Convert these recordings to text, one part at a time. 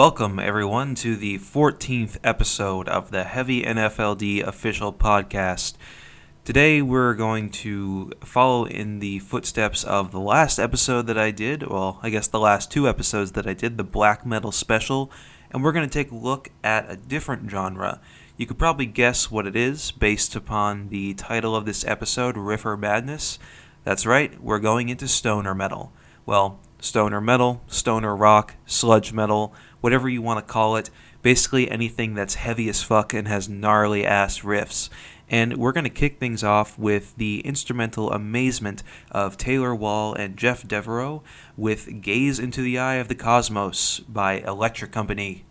Welcome, everyone, to the 14th episode of the Heavy NFLD official podcast. Today, we're going to follow in the footsteps of the last episode that I did, the last two episodes that I did, the Black Metal Special, and we're going to take a look at a different genre. You could probably guess what it is based upon the title of this episode, Riffer Madness. That's right, we're going into stoner metal. Well, stoner metal, stoner rock, sludge metal, whatever you want to call it, basically anything that's heavy as fuck and has gnarly ass riffs. And we're going to kick things off with the instrumental amazement of Taylor Wall and Jeff Devereaux with Gaze into the Eye of the Cosmos by Electrikompany.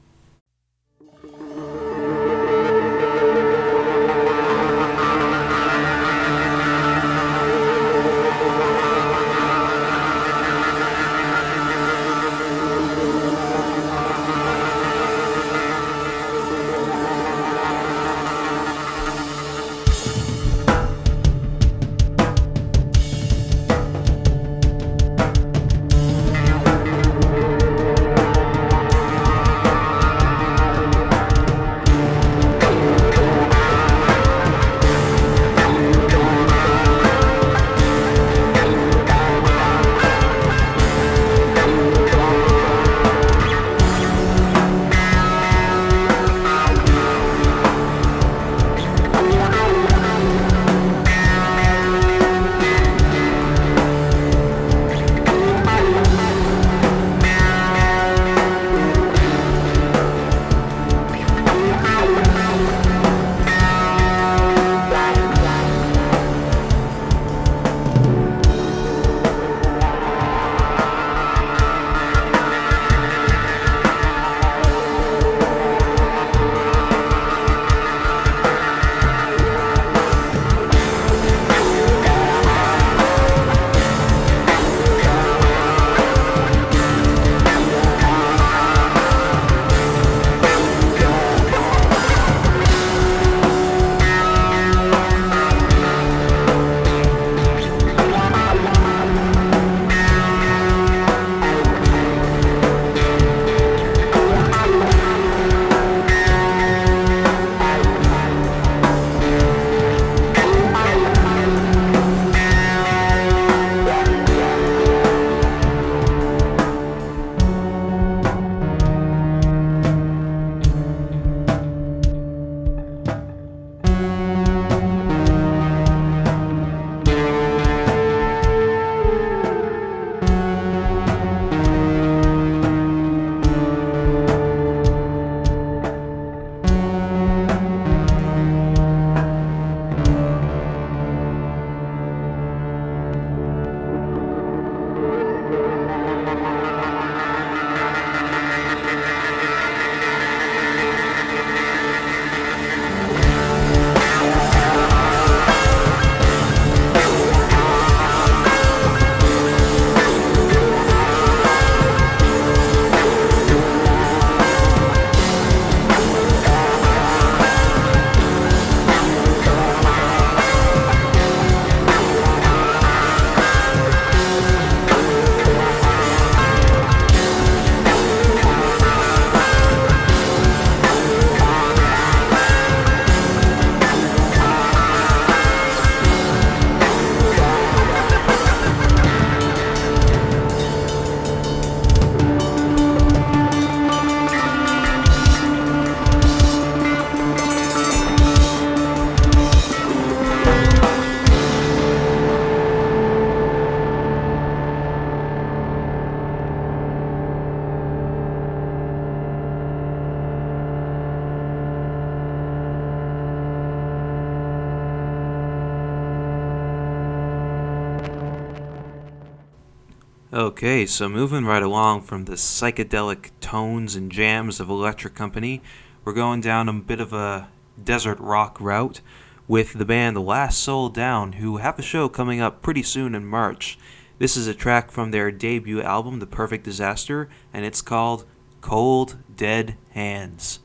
Okay, so moving right along from the psychedelic tones and jams of Electrikompany, we're going down a bit of a desert rock route with the band Last Soul Down, who have a show coming up pretty soon in March. This is a track from their debut album, The Perfect Disaster, and it's called Cold Dead Hands.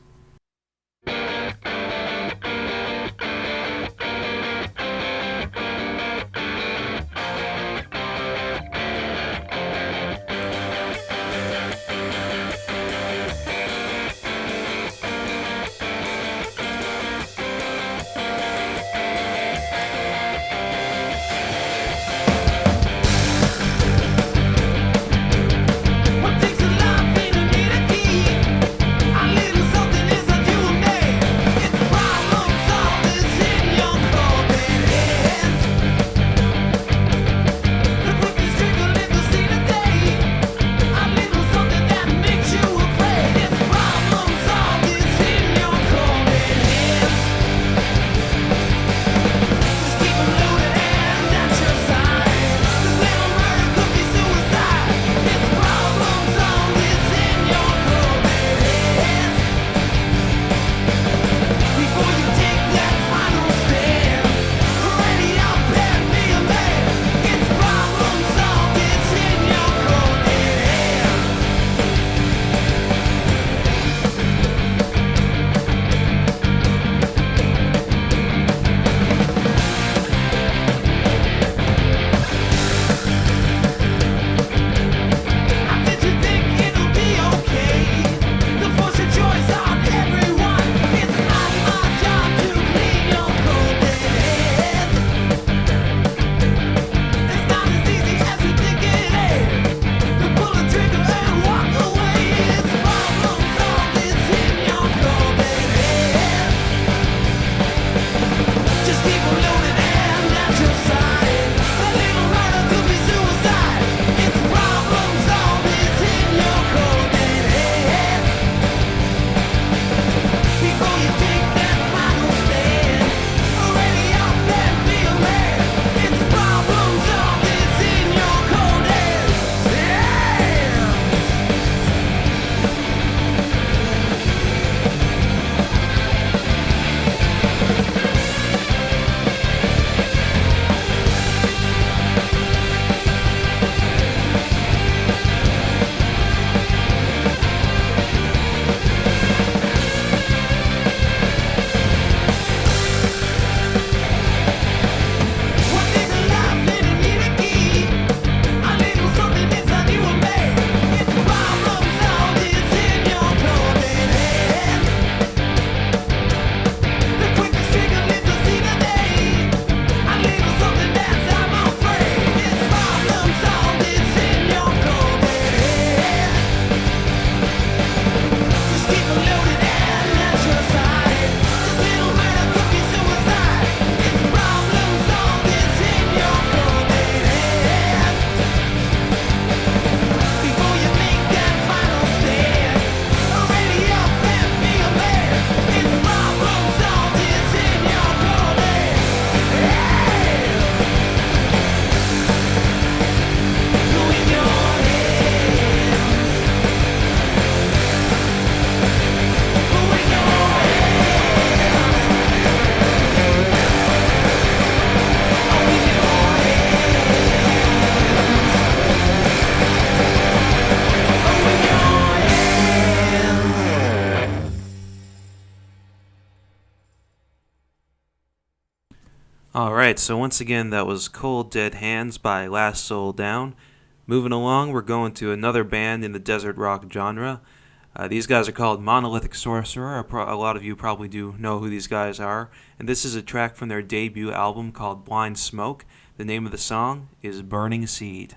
Alright, so once again, that was Cold Dead Hands by Last Soul Down. Moving along, we're going to another band in the desert rock genre. These guys are called Monolithic Sorcerer. A lot of you probably do know who these guys are. And this is a track from their debut album called Blind Smoke. The name of the song is Burning Seed.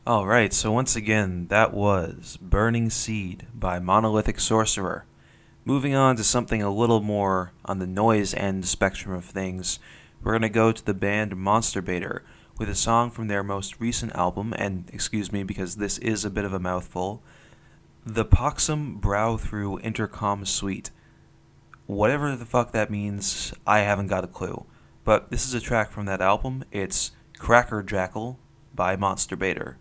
Alright, so once again, that was Burning Seed by Monolithic Sorcerer. Moving on to something a little more on the noise end spectrum of things, we're going to go to the band Monsterbator with a song from their most recent album, and excuse me because this is a bit of a mouthful, The Poxum Brow Through Intercom Suite. Whatever the fuck that means, I haven't got a clue. But this is a track from that album. It's Cracker Jackyl by Monsterbator.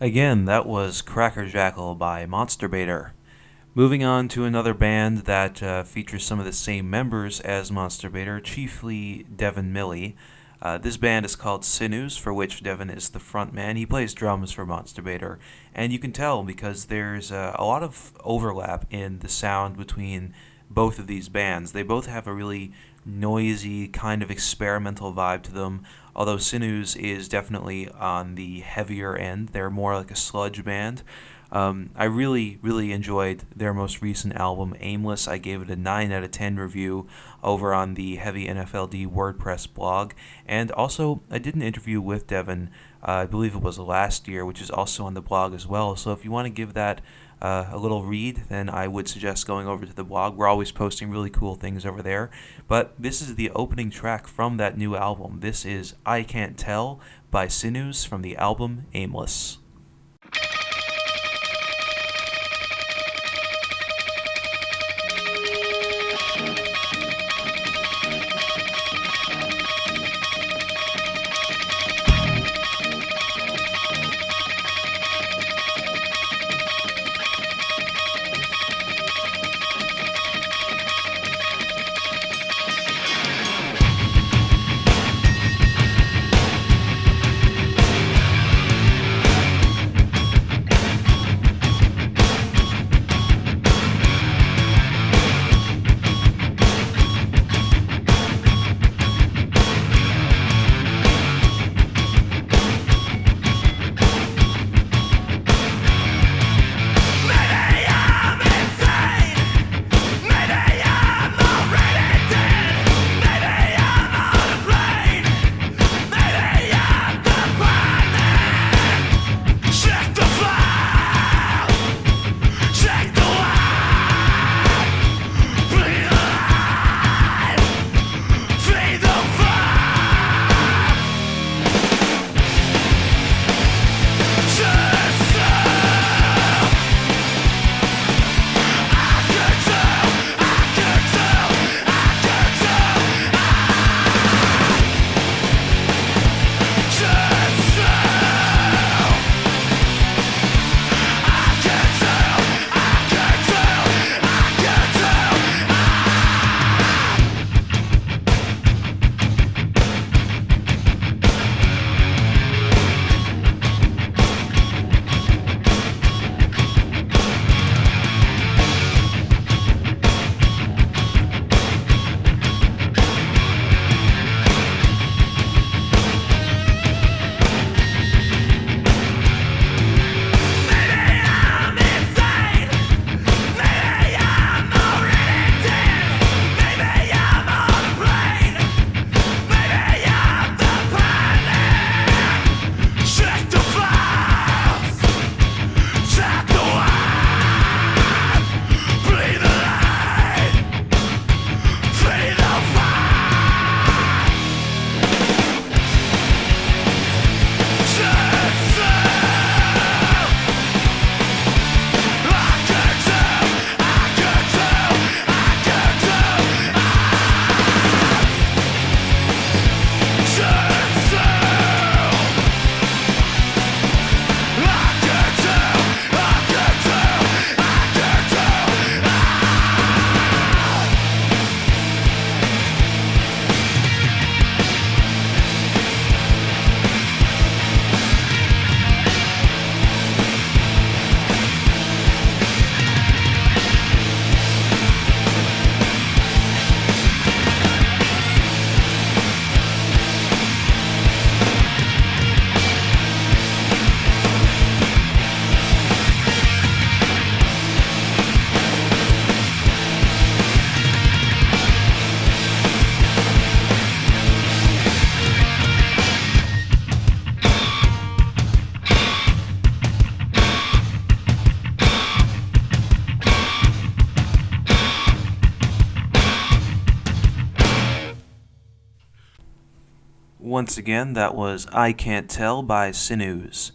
Again, that was Cracker Jackyl by Monsterbator. Moving on to another band that features some of the same members as Monsterbator, chiefly Devin Milley. This band is called Sinews, for which Devin is the front man. He plays drums for Monsterbator, and you can tell because there's a lot of overlap in the sound between both of these bands. They both have a really noisy, kind of experimental vibe to them, although Sinews is definitely on the heavier end. They're more like a sludge band. I really, really enjoyed their most recent album, Aimless. I gave it a 9 out of 10 review over on the Heavy NFLD WordPress blog. And also, I did an interview with Devin, I believe it was last year, which is also on the blog as well. So if you want to give that a little read, then I would suggest going over to the blog. We're always posting really cool things over there. But this is the opening track from that new album. This is I Can't Tell by Sinews from the album Aimless. Once again, that was I Can't Tell by Sinews.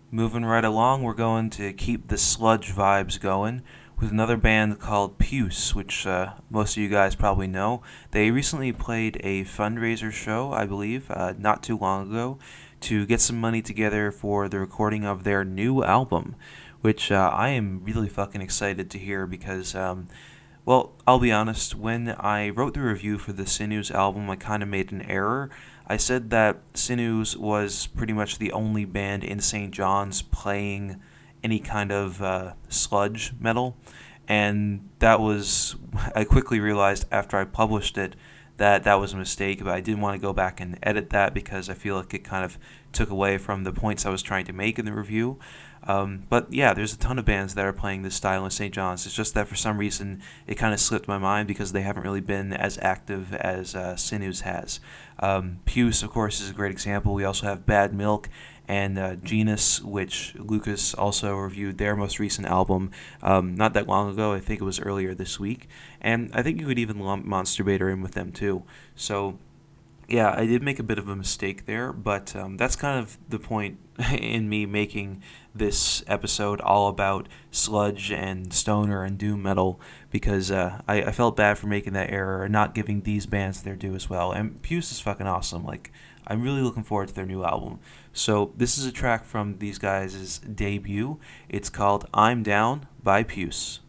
Moving right along, we're going to keep the sludge vibes going with another band called Puce, which most of you guys probably know. They recently played a fundraiser show, I believe, not too long ago, to get some money together for the recording of their new album, which I am really fucking excited to hear because, well, I'll be honest, when I wrote the review for the Sinews album, I kind of made an error. I said that Sinews was pretty much the only band in St. John's playing any kind of sludge metal, and that was, I quickly realized after I published it that was a mistake, but I didn't want to go back and edit that because I feel like it kind of took away from the points I was trying to make in the review. But yeah, there's a ton of bands that are playing this style in St. John's. It's just that for some reason it kind of slipped my mind because they haven't really been as active as Sinews has. Puce, of course, is a great example. We also have Bad Milk and Geinus, which Lucas also reviewed their most recent album not that long ago. I think it was earlier this week. And I think you could even lump Monsterbator in with them too. So yeah, I did make a bit of a mistake there, but that's kind of the point in me making this episode all about sludge and stoner and doom metal because I felt bad for making that error and not giving these bands their due as well. And Puce is fucking awesome. Like, I'm really looking forward to their new album. So this is a track from these guys' debut. It's called I'm Down by Puce.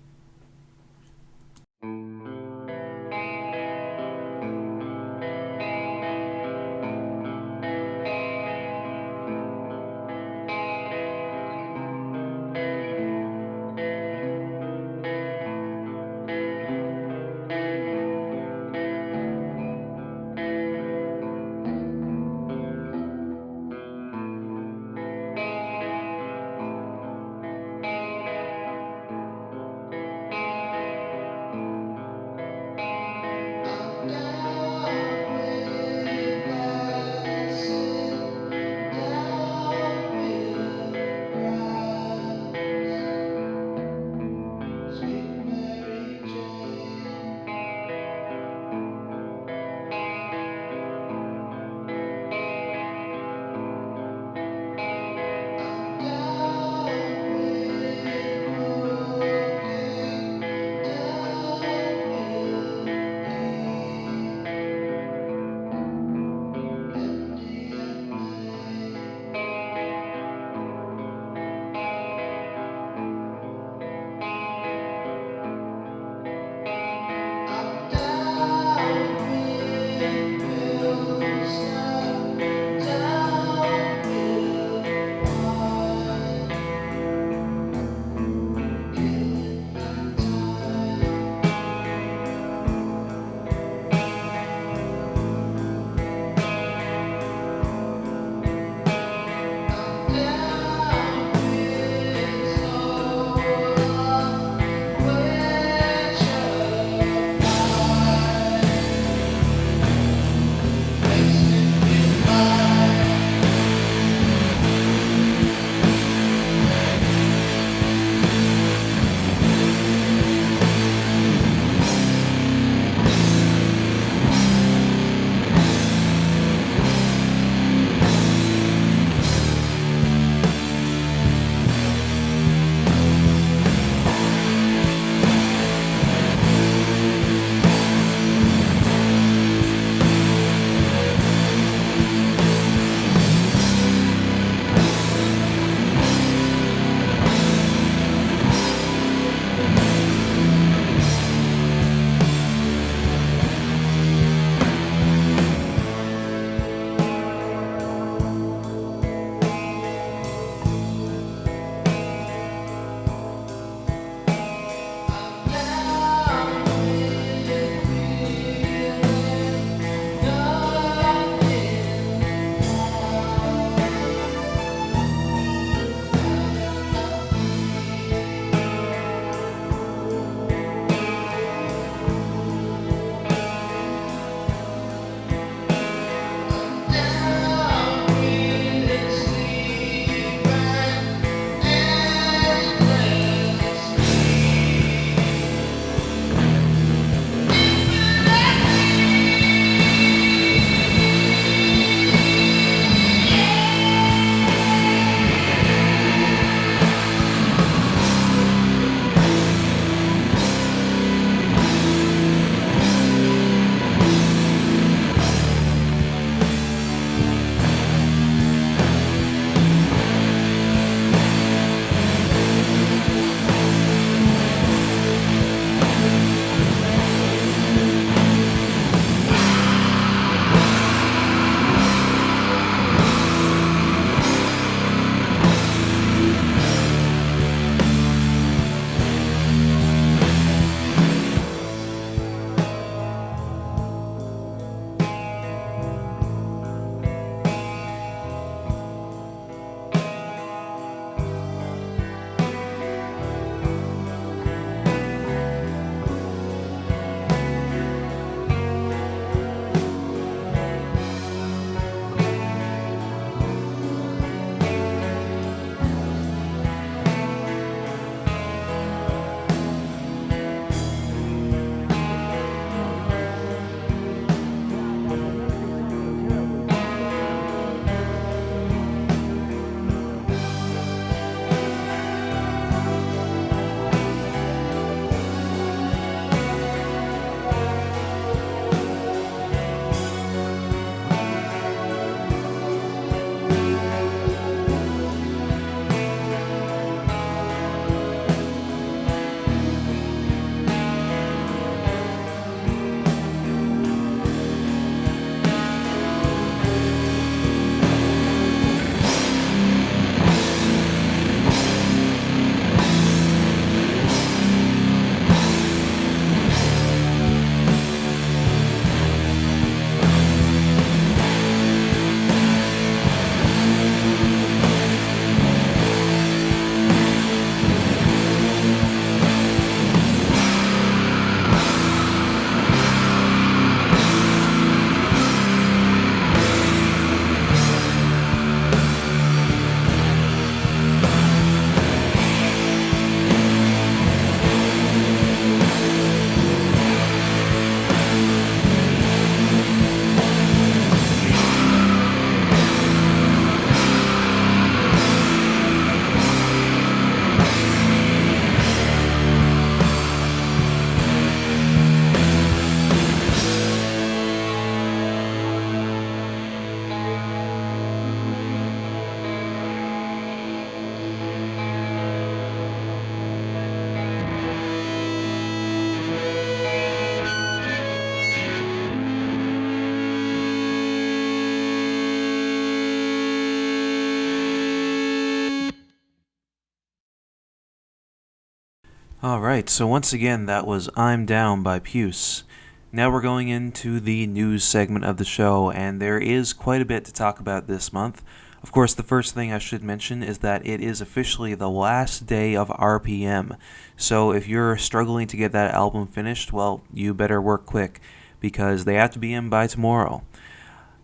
Alright, so once again, that was I'm Down by Puce. Now we're going into the news segment of the show, and there is quite a bit to talk about this month. Of course, the first thing I should mention is that it is officially the last day of RPM. So if you're struggling to get that album finished, well, you better work quick, because they have to be in by tomorrow.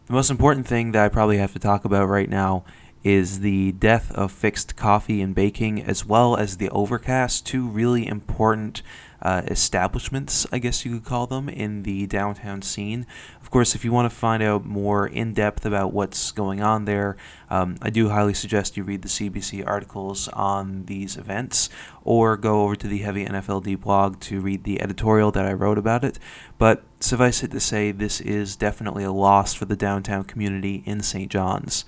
The most important thing that I probably have to talk about right now is the death of Fixed Coffee and Baking, as well as the Overcast, two really important establishments, I guess you could call them, in the downtown scene. Of course, if you want to find out more in depth about what's going on there, I do highly suggest you read the CBC articles on these events, or go over to the Heavy NFLD blog to read the editorial that I wrote about it. But suffice it to say, this is definitely a loss for the downtown community in St. John's.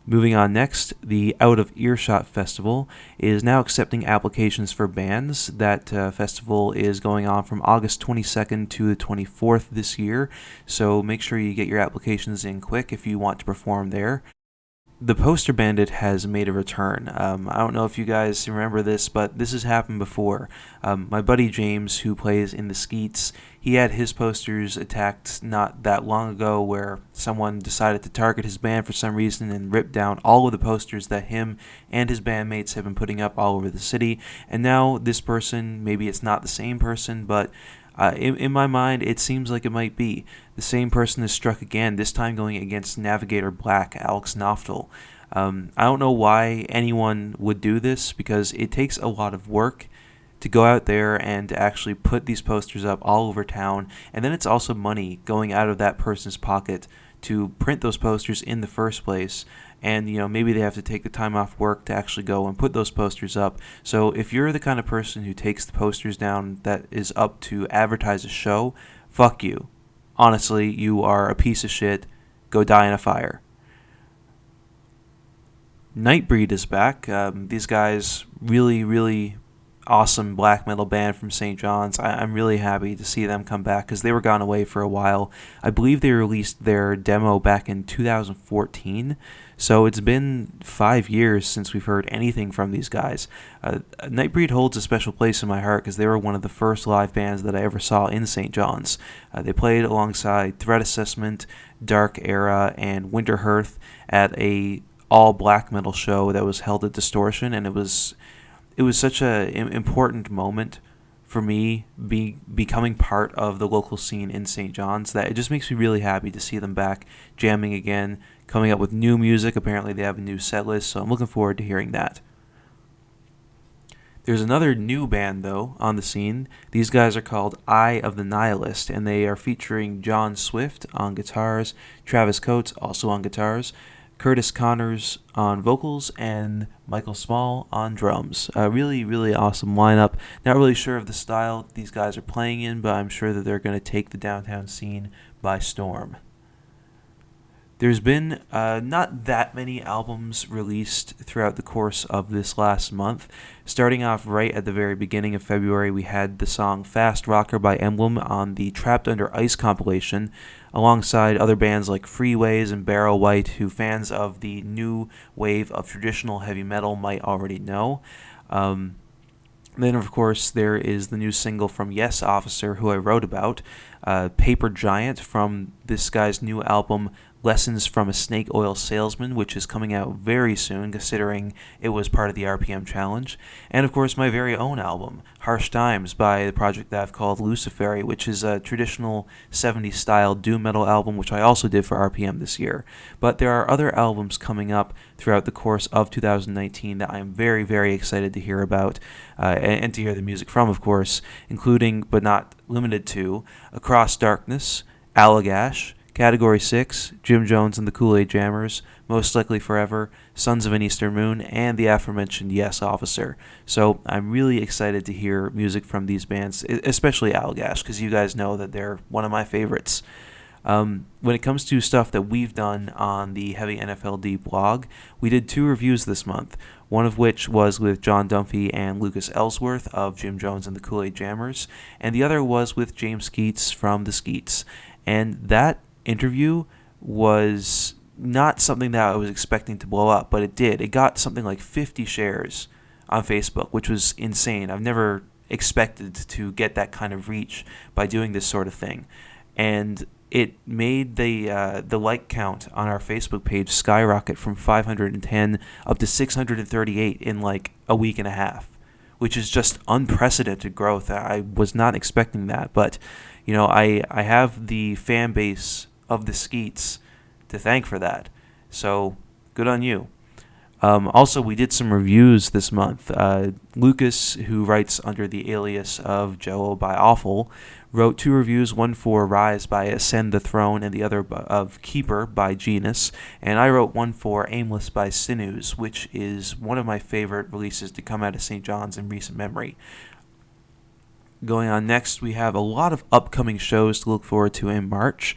Moving on next, the Out of Earshot Festival is now accepting applications for bands. That festival is going on from August 22nd to the 24th this year, so make sure you get your applications in quick if you want to perform there. The Poster Bandit has made a return. I don't know if you guys remember this, but this has happened before. My buddy James, who plays in the Skeets, he had his posters attacked not that long ago, where someone decided to target his band for some reason and rip down all of the posters that him and his bandmates have been putting up all over the city. And now this person, maybe it's not the same person, but in my mind, it seems like it might be. The same person is struck again, this time going against Navigator Black, Alex Knoftel. I don't know why anyone would do this, because it takes a lot of work to go out there and to actually put these posters up all over town, and then it's also money going out of that person's pocket to print those posters in the first place. And maybe they have to take the time off work to actually go and put those posters up. So if you're the kind of person who takes the posters down that is up to advertise a show, fuck you. Honestly, you are a piece of shit. Go die in a fire. Nightbreed is back. These guys, really awesome black metal band from St. John's. I'm really happy to see them come back, because they were gone away for a while. I believe they released their demo back in 2014, so it's been 5 years since we've heard anything from these guys. Nightbreed holds a special place in my heart, because they were one of the first live bands that I ever saw in St. John's. They played alongside Threat Assessment, Dark Era, and Winter Hearth at a all black metal show that was held at Distortion, and it was such an important moment for me becoming part of the local scene in St. John's, that it just makes me really happy to see them back jamming again, coming up with new music. Apparently they have a new set list, so I'm looking forward to hearing that. There's another new band, though, on the scene. These guys are called Eye of the Nihilist, and they are featuring John Swift on guitars, Travis Coates also on guitars, Curtis Connors on vocals, and Michael Small on drums. A really awesome lineup. Not really sure of the style these guys are playing in, but I'm sure that they're going to take the downtown scene by storm. There's been not that many albums released throughout the course of this last month. Starting off right at the very beginning of February, we had the song Fast Rocker by Emblem on the Trapped Under Ice compilation, alongside other bands like Freeways and Barrow White, who fans of the new wave of traditional heavy metal might already know. Then, of course, there is the new single from Yes Officer, who I wrote about, Paper Giant, from this guy's new album Lessons from a Snake Oil Salesman, which is coming out very soon, considering it was part of the RPM Challenge. And, of course, my very own album, Harsh Times, by the project that I've called Luciferi, which is a traditional 70s style doom metal album, which I also did for RPM this year. But there are other albums coming up throughout the course of 2019 that I am very excited to hear about, and to hear the music from, of course, including, but not limited to, Across Darkness, Allagash, Category 6, Jim Jones and the Kool-Aid Jammers, Most Likely Forever, Sons of an Eastern Moon, and the aforementioned Yes Officer. So I'm really excited to hear music from these bands, especially Allagash, because you guys know that they're one of my favorites. When it comes to stuff that we've done on the Heavy NFLD blog, we did 2 reviews this month, one of which was with John Dunphy and Lucas Ellsworth of Jim Jones and the Kool-Aid Jammers, and the other was with James Skeets from the Skeets. And that interview was not something that I was expecting to blow up, but it did. It got something like 50 shares on Facebook, which was insane. I've never expected to get that kind of reach by doing this sort of thing. And it made the like count on our Facebook page skyrocket from 510 up to 638 in like a week and a half, which is just unprecedented growth. I was not expecting that, but I have the fan base of the Skeets to thank for that. So good on you. Also, we did some reviews this month. Lucas, who writes under the alias of Jello by Awful, wrote 2 reviews, one for Rise by Ascend the Throne and the other of Keeper by Geinus, and I wrote one for Aimless by Sinews, which is one of my favorite releases to come out of St. John's in recent memory. Going on next, we have a lot of upcoming shows to look forward to in March.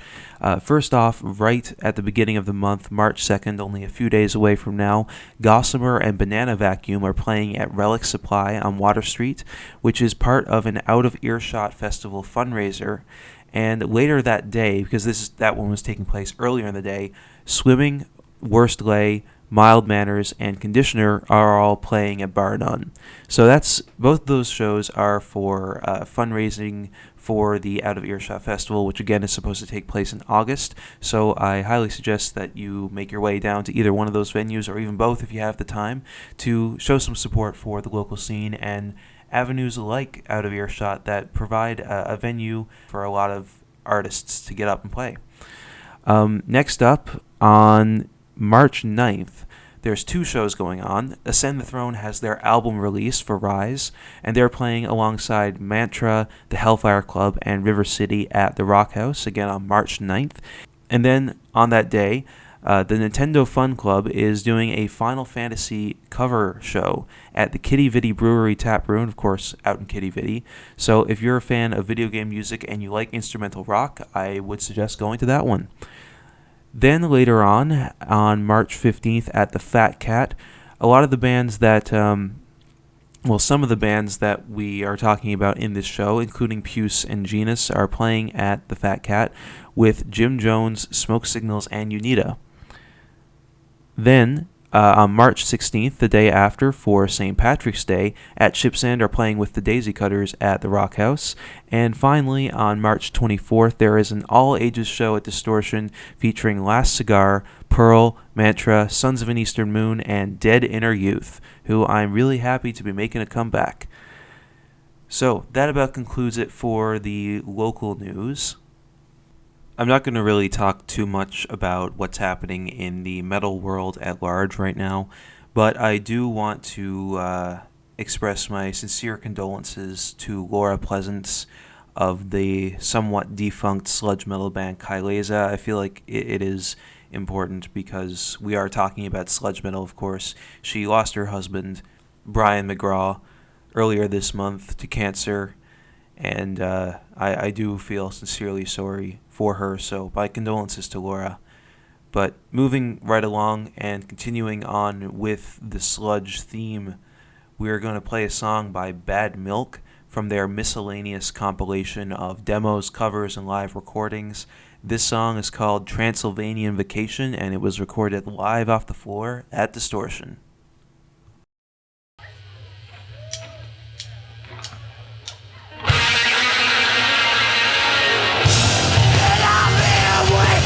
First off, right at the beginning of the month, March 2nd, only a few days away from now, Gossamer and Banana Vacuum are playing at Relic Supply on Water Street, which is part of an Out of Earshot Festival fundraiser. And later that day, because that one was taking place earlier in the day, Swimming, Worst Lay, Mild Manners, and Conditioner are all playing at Bar None. So both of those shows are for fundraising for the Out of Earshot Festival, which again is supposed to take place in August. So I highly suggest that you make your way down to either one of those venues, or even both if you have the time, to show some support for the local scene and avenues like Out of Earshot that provide a venue for a lot of artists to get up and play. Next up, on March 9th, there's 2 shows going on. Ascend the Throne has their album release for Rise, and they're playing alongside Mantra, the Hellfire Club, and River City at the Rock House, again on March 9th. And then on that day, the Nintendo Fun Club is doing a Final Fantasy cover show at the Kitty Vitty Brewery Tap Room, of course, out in Kitty Vitty. So if you're a fan of video game music and you like instrumental rock, I would suggest going to that one. Then later on March 15th at the Fat Cat, a lot of the bands that, some of the bands that we are talking about in this show, including Puce and Geinus, are playing at the Fat Cat with Jim Jones, Smoke Signals, and Unita. Then, on March 16th, the day after, for St. Patrick's Day, at Chipsand are playing with the Daisy Cutters at the Rock House. And finally, on March 24th, there is an all-ages show at Distortion featuring Last Cigar, Pearl, Mantra, Sons of an Eastern Moon, and Dead Inner Youth, who I'm really happy to be making a comeback. So, that about concludes it for the local news. I'm not going to really talk too much about what's happening in the metal world at large right now, but I do want to express my sincere condolences to Laura Pleasance of the somewhat defunct sludge metal band Kaileza. I feel like it is important because we are talking about sludge metal, of course. She lost her husband, Brian McGraw, earlier this month to cancer, and I do feel sincerely sorry for her, so my condolences to Laura. But moving right along and continuing on with the sludge theme, we're going to play a song by Bad Milk from their miscellaneous compilation of demos, covers, and live recordings. This song is called Transylvanian Vacation, and it was recorded live off the floor at Distortion.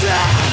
Yeah!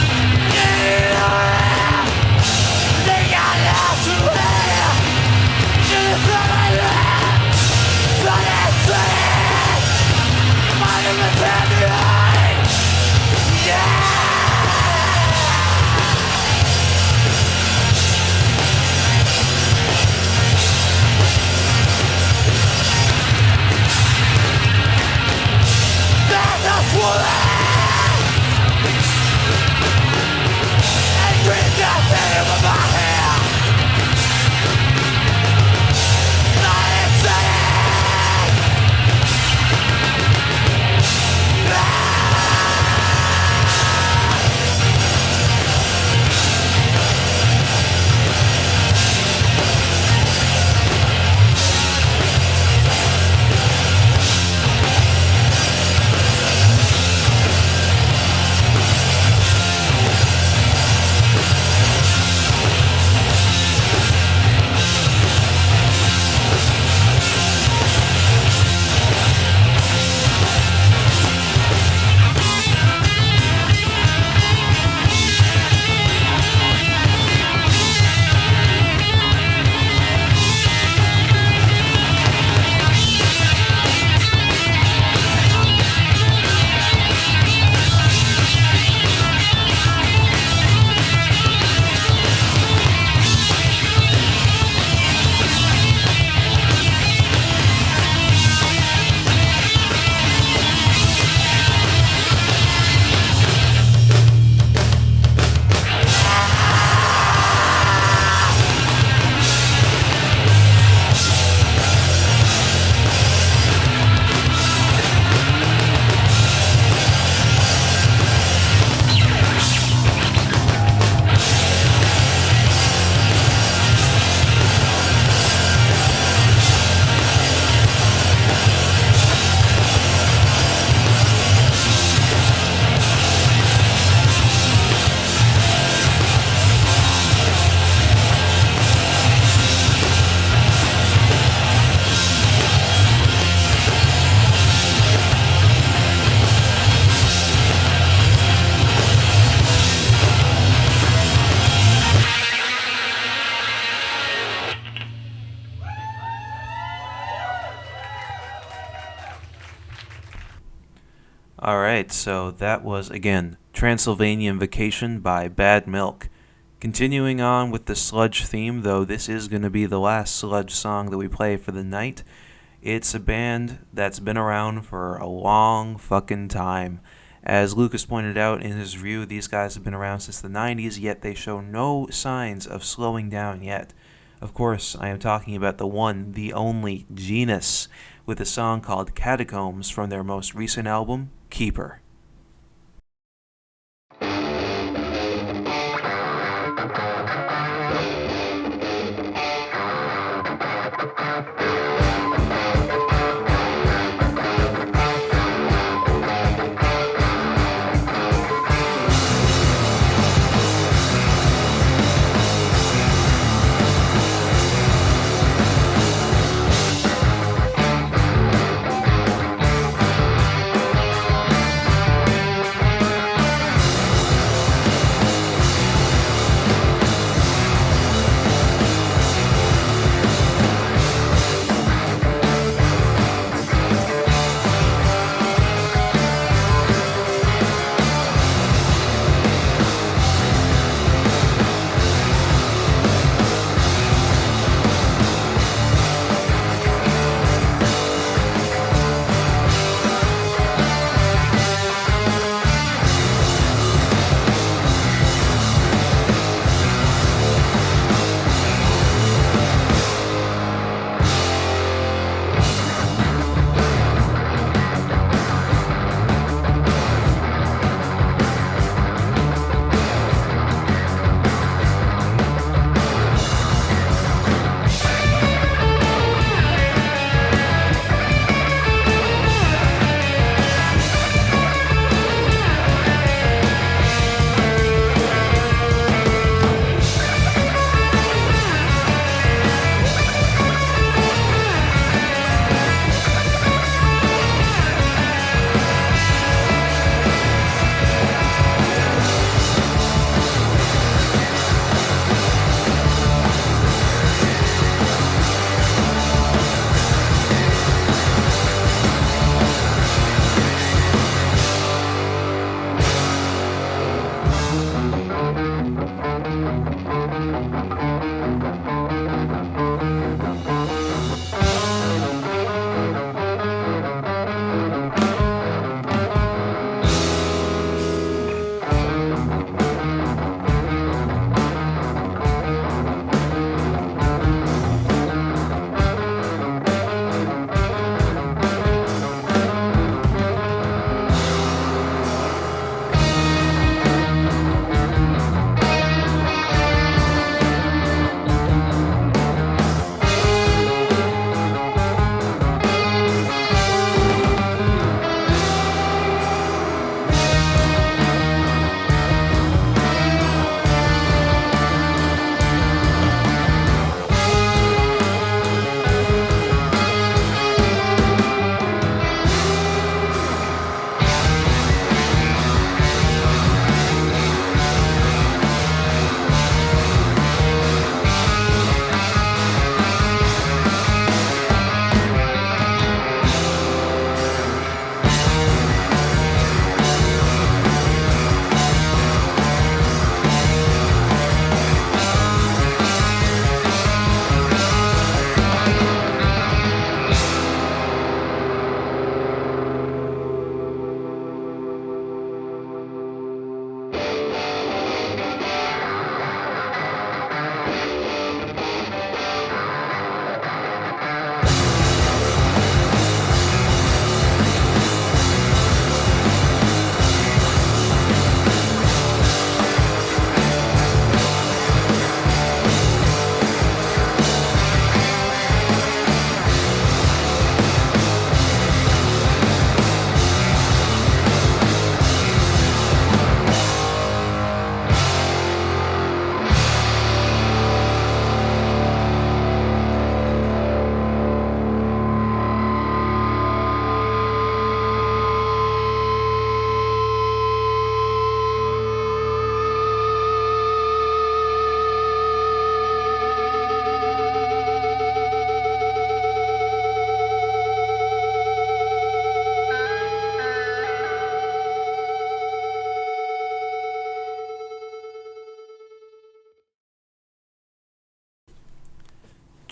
Alright, so that was, again, Transylvanian Vacation by Bad Milk. Continuing on with the sludge theme, though this is going to be the last sludge song that we play for the night, it's a band that's been around for a long fucking time. As Lucas pointed out in his review, these guys have been around since the 90s, yet they show no signs of slowing down yet. Of course, I am talking about the one, the only Geinus, with a song called Catacombs from their most recent album, Keeper.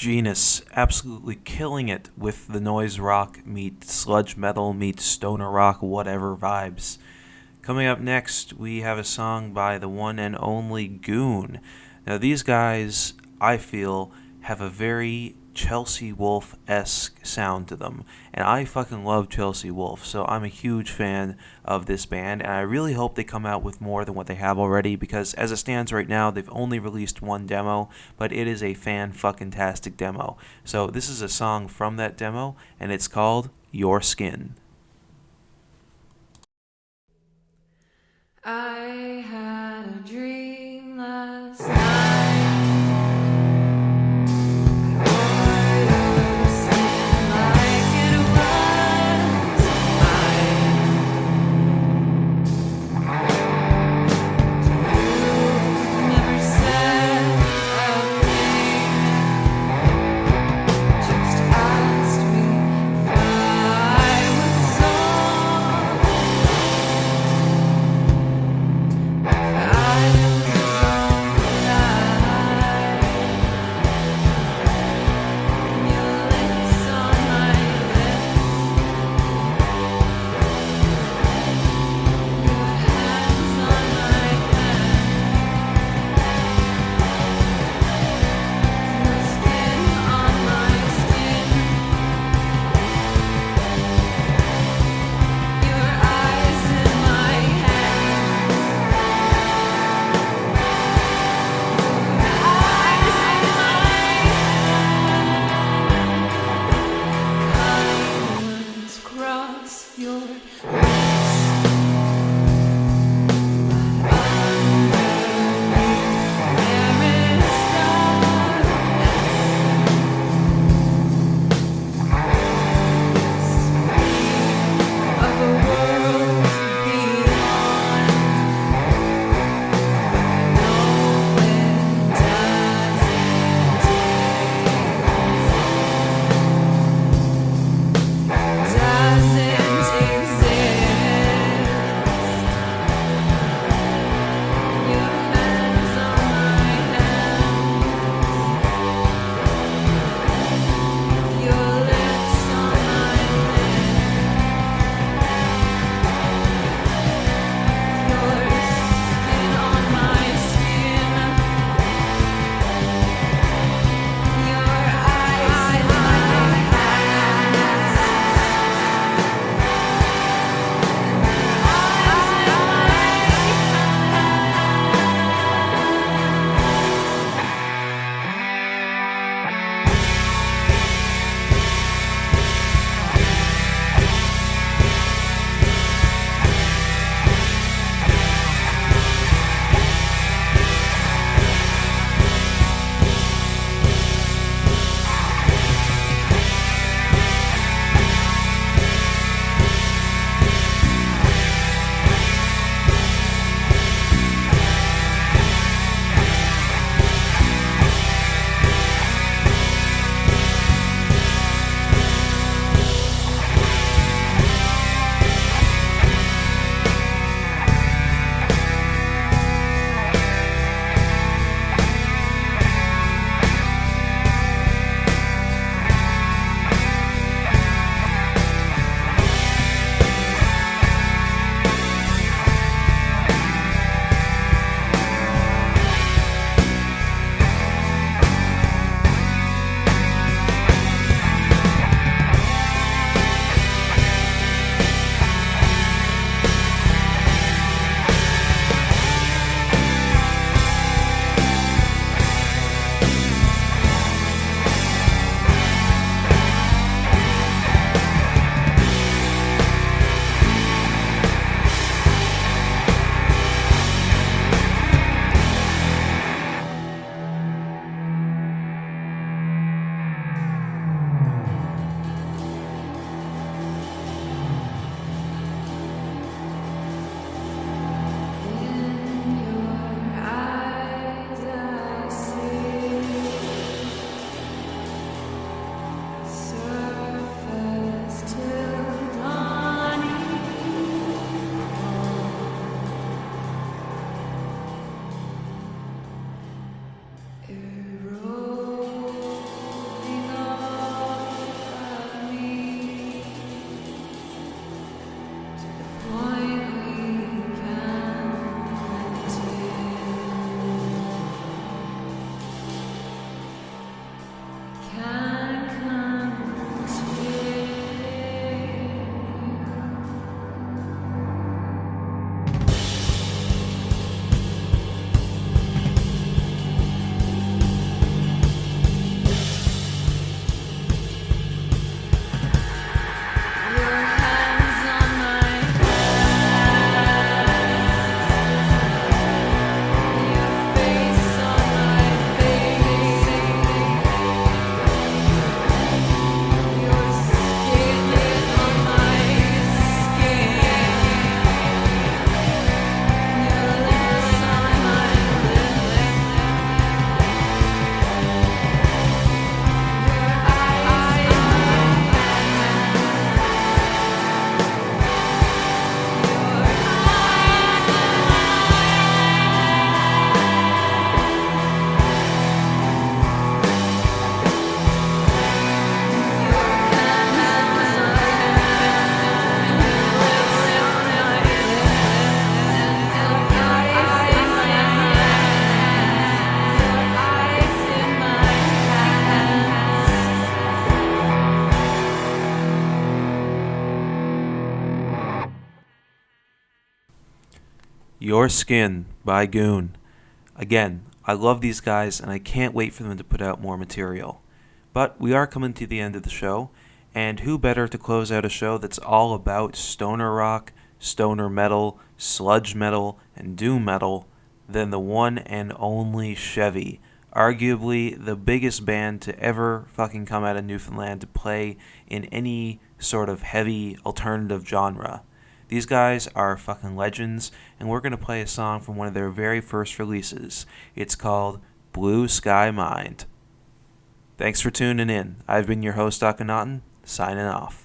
Geinus absolutely killing it with the noise rock meet sludge metal meet stoner rock whatever vibes. Coming up next, we have a song by the one and only Goon. Now these guys, I feel, have a very Chelsea Wolfe-esque sound to them, and I fucking love Chelsea Wolfe, so I'm a huge fan of this band, and I really hope they come out with more than what they have already, because as it stands right now, they've only released one demo, but it is a fan-fucking-tastic demo. So this is a song from that demo, and it's called Your Skin. I had a dream last night. I Your Skin by Goon. Again, I love these guys and I can't wait for them to put out more material. But we are coming to the end of the show, and who better to close out a show that's all about stoner rock, stoner metal, sludge metal, and doom metal than the one and only Sheavy. Arguably the biggest band to ever fucking come out of Newfoundland to play in any sort of heavy alternative genre. These guys are fucking legends, and we're going to play a song from one of their very first releases. It's called Blue Sky Mind. Thanks for tuning in. I've been your host, Akhenaten, signing off.